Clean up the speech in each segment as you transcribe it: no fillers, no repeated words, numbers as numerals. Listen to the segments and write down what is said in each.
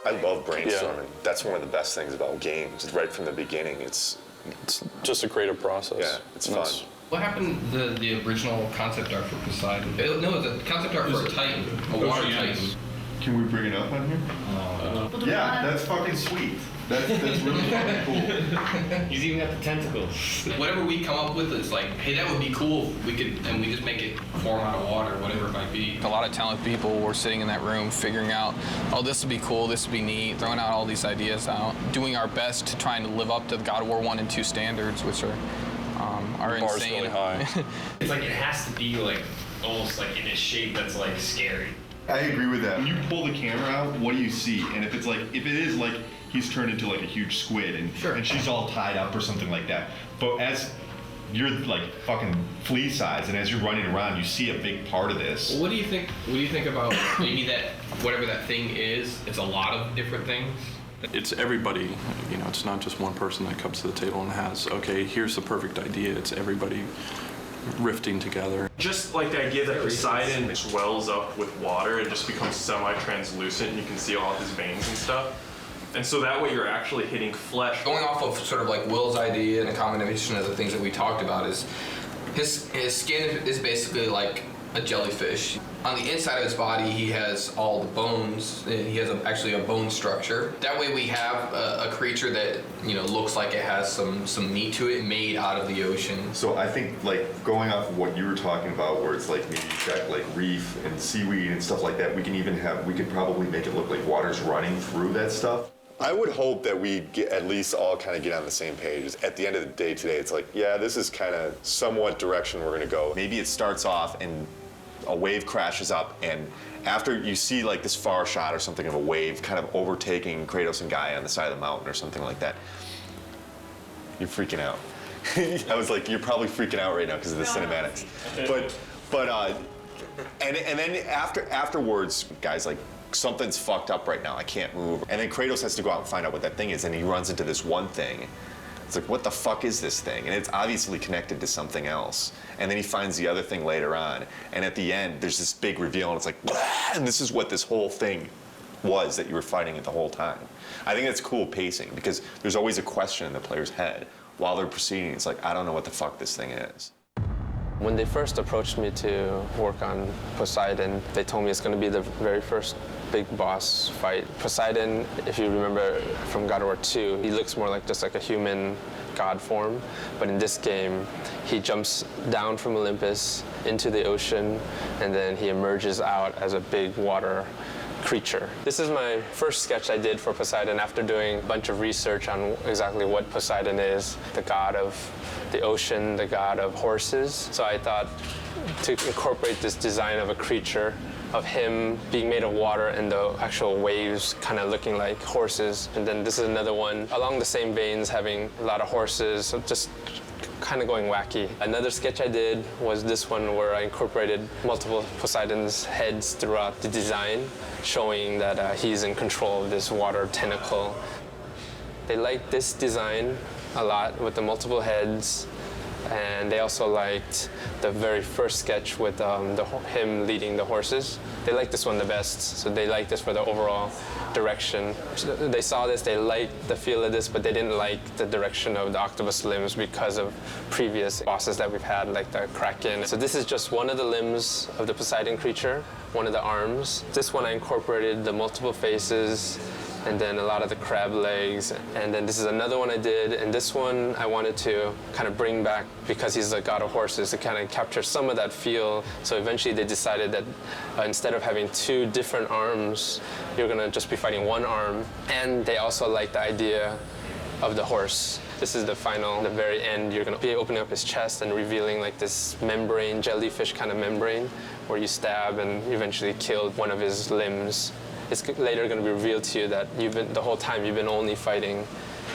I love brainstorming. Yeah. That's one of the best things about games. Right from the beginning, it's just a creative process. Yeah, it's fun. What happened to the original concept art for Poseidon? No, the concept art for Titan, a water Titan. Can we bring it up on here? Yeah, that's fucking sweet. That's really fucking cool. He's even got the tentacles. Whatever we come up with, it's like, hey, that would be cool if we could, and we just make it form out of water, whatever it might be. A lot of talented people were sitting in that room figuring out, oh, this would be cool, this would be neat, throwing out all these ideas out, doing our best to trying to live up to the God of War 1 and 2 standards, which are insane. Really high. It's like it has to be like almost like in a shape that's like scary. I agree with that. When you pull the camera out, what do you see? And if it is like he's turned into like a huge squid and she's all tied up or something like that. But as you're like fucking flea size and as you're running around, you see a big part of this. Well, what do you think about maybe that whatever that thing is? It's a lot of different things. It's everybody, it's not just one person that comes to the table and has, okay, here's the perfect idea. It's everybody rifting together. Just like the idea that Poseidon swells up with water and just becomes semi-translucent and you can see all of his veins and stuff. And so that way you're actually hitting flesh. Going off of sort of like Will's idea and a combination of the things that we talked about is his skin is basically like a jellyfish. On the inside of his body, he has all the bones. He has actually a bone structure. That way we have a creature that, looks like it has some meat to it, made out of the ocean. So I think like going off of what you were talking about, where it's like maybe you've got like reef and seaweed and stuff like that, we could probably make it look like water's running through that stuff. I would hope that we at least all kind of get on the same page. At the end of the day today, it's like, yeah, this is kind of somewhat direction we're gonna go. Maybe it starts off and a wave crashes up, and after you see like this far shot or something of a wave kind of overtaking Kratos and Gaia on the side of the mountain or something like that, you're freaking out. I was like, you're probably freaking out right now because of the cinematics. And then afterwards, guys, like, something's fucked up right now, I can't move. And then Kratos has to go out and find out what that thing is, and he runs into this one thing. It's like, what the fuck is this thing? And it's obviously connected to something else. And then he finds the other thing later on. And at the end, there's this big reveal, and it's like, blah! And this is what this whole thing was that you were fighting it the whole time. I think that's cool pacing, because there's always a question in the player's head while they're proceeding. It's like, I don't know what the fuck this thing is. When they first approached me to work on Poseidon, they told me it's going to be the very first big boss fight. Poseidon, if you remember from God of War 2, he looks more like just like a human god form. But in this game, he jumps down from Olympus into the ocean, and then he emerges out as a big water creature. This is my first sketch I did for Poseidon after doing a bunch of research on exactly what Poseidon is, the god of the ocean, the god of horses. So I thought to incorporate this design of a creature, of him being made of water and the actual waves kind of looking like horses. And then this is another one along the same veins, having a lot of horses, so just kind of going wacky. Another sketch I did was this one where I incorporated multiple Poseidon's heads throughout the design, showing that he's in control of this water tentacle. They liked this design a lot with the multiple heads, and they also liked the very first sketch with him leading the horses. They liked this one the best, so they liked this for the overall direction. They saw this, they liked the feel of this, but they didn't like the direction of the octopus limbs because of previous bosses that we've had, like the Kraken. So this is just one of the limbs of the Poseidon creature, one of the arms. This one I incorporated the multiple faces, and then a lot of the crab legs. And then this is another one I did, and this one I wanted to kind of bring back, because he's the god of horses, to kind of capture some of that feel. So eventually they decided that instead of having two different arms, you're gonna just be fighting one arm. And they also liked the idea of the horse. This is the very end, you're gonna be opening up his chest and revealing like this membrane, jellyfish kind of membrane, where you stab and eventually kill one of his limbs. It's later going to be revealed to you that the whole time you've been only fighting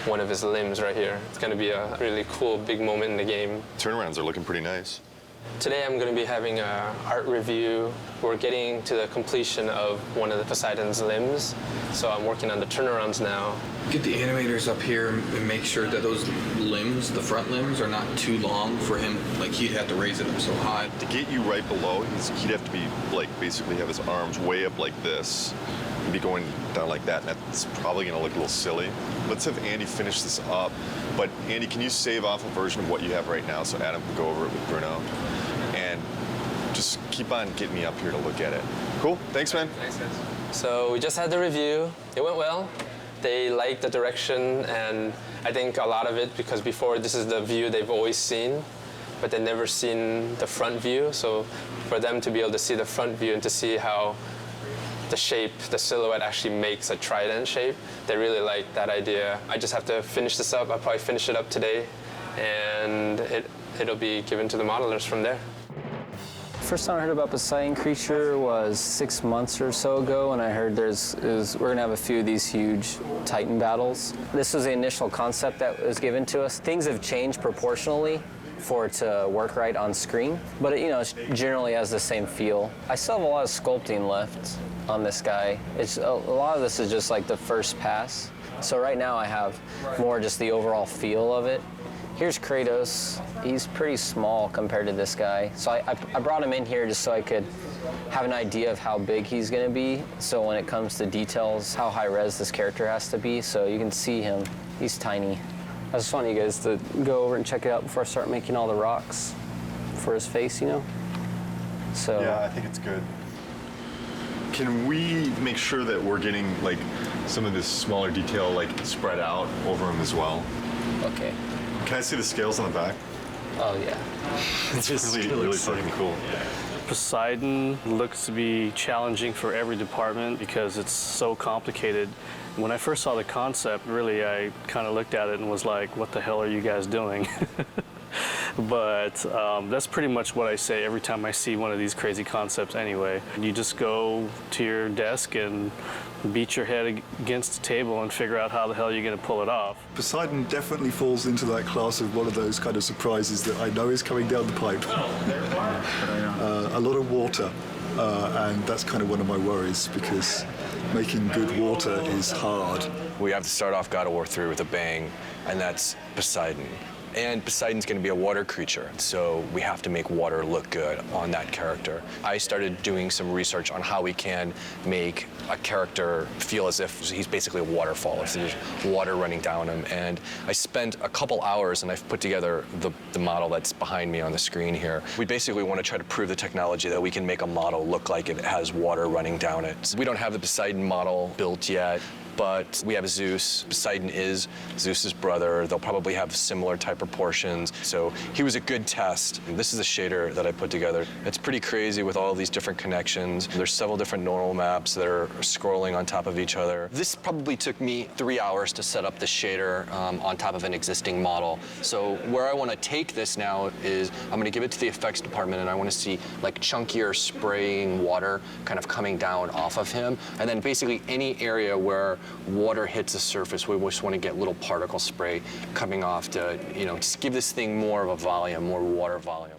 one of his limbs right here. It's going to be a really cool, big moment in the game. Turnarounds are looking pretty nice. Today I'm going to be having an art review We're getting to the completion of one of the Poseidon's limbs, so I'm working on the turnarounds now. Get the animators up here and make sure that those limbs, the front limbs, are not too long for him. Like, he'd have to raise it up so high. To get you right below, he'd have to be like basically have his arms way up like this and be going down like that, and that's probably gonna look a little silly. Let's have Andy finish this up. But Andy, can you save off a version of what you have right now so Adam can go over it with Bruno? And just keep on getting me up here to look at it. Cool, thanks man. Thanks guys. So we just had the review. It went well. They liked the direction, and I think a lot of it because before this is the view they've always seen, but they've never seen the front view. So for them to be able to see the front view and to see how the shape, the silhouette actually makes a trident shape, they really like that idea. I just have to finish this up. I'll probably finish it up today, and it'll be given to the modelers from there. First time I heard about Poseidon creature was 6 months or so ago, and I heard we're gonna have a few of these huge Titan battles. This was the initial concept that was given to us. Things have changed proportionally for it to work right on screen, but it generally has the same feel. I still have a lot of sculpting left on this guy. A lot of this is just like the first pass. So right now I have more just the overall feel of it. Here's Kratos. He's pretty small compared to this guy. So I brought him in here just so I could have an idea of how big he's gonna be. So when it comes to details, how high res this character has to be. So you can see him, he's tiny. I just want you guys to go over and check it out before I start making all the rocks for his face, So Yeah, I think it's good. Can we make sure that we're getting like some of this smaller detail like spread out over him as well? Okay. Can I see the scales on the back? Oh yeah. It's really fucking cool. Poseidon looks to be challenging for every department because it's so complicated. When I first saw the concept, really, I kind of looked at it and was like, what the hell are you guys doing? But that's pretty much what I say every time I see one of these crazy concepts anyway. You just go to your desk and beat your head against the table and figure out how the hell you're going to pull it off. Poseidon definitely falls into that class of one of those kind of surprises that I know is coming down the pipe. A lot of water, and that's kind of one of my worries because making good water is hard. We have to start off God of War 3 with a bang, and that's Poseidon. And Poseidon's going to be a water creature, so we have to make water look good on that character. I started doing some research on how we can make a character feel as if he's basically a waterfall, if there's water running down him. And I spent a couple hours and I've put together the model that's behind me on the screen here. We basically want to try to prove the technology that we can make a model look like it has water running down it. We don't have the Poseidon model built yet, but we have Zeus. Poseidon is Zeus's brother. They'll probably have similar type proportions. So he was a good test. This is a shader that I put together. It's pretty crazy with all these different connections. There's several different normal maps that are scrolling on top of each other. This probably took me 3 hours to set up the shader on top of an existing model. So where I want to take this now is I'm going to give it to the effects department, and I want to see like chunkier spraying water kind of coming down off of him. And then basically any area where water hits the surface, we just want to get little particle spray coming off to, just give this thing more of a volume, more water volume.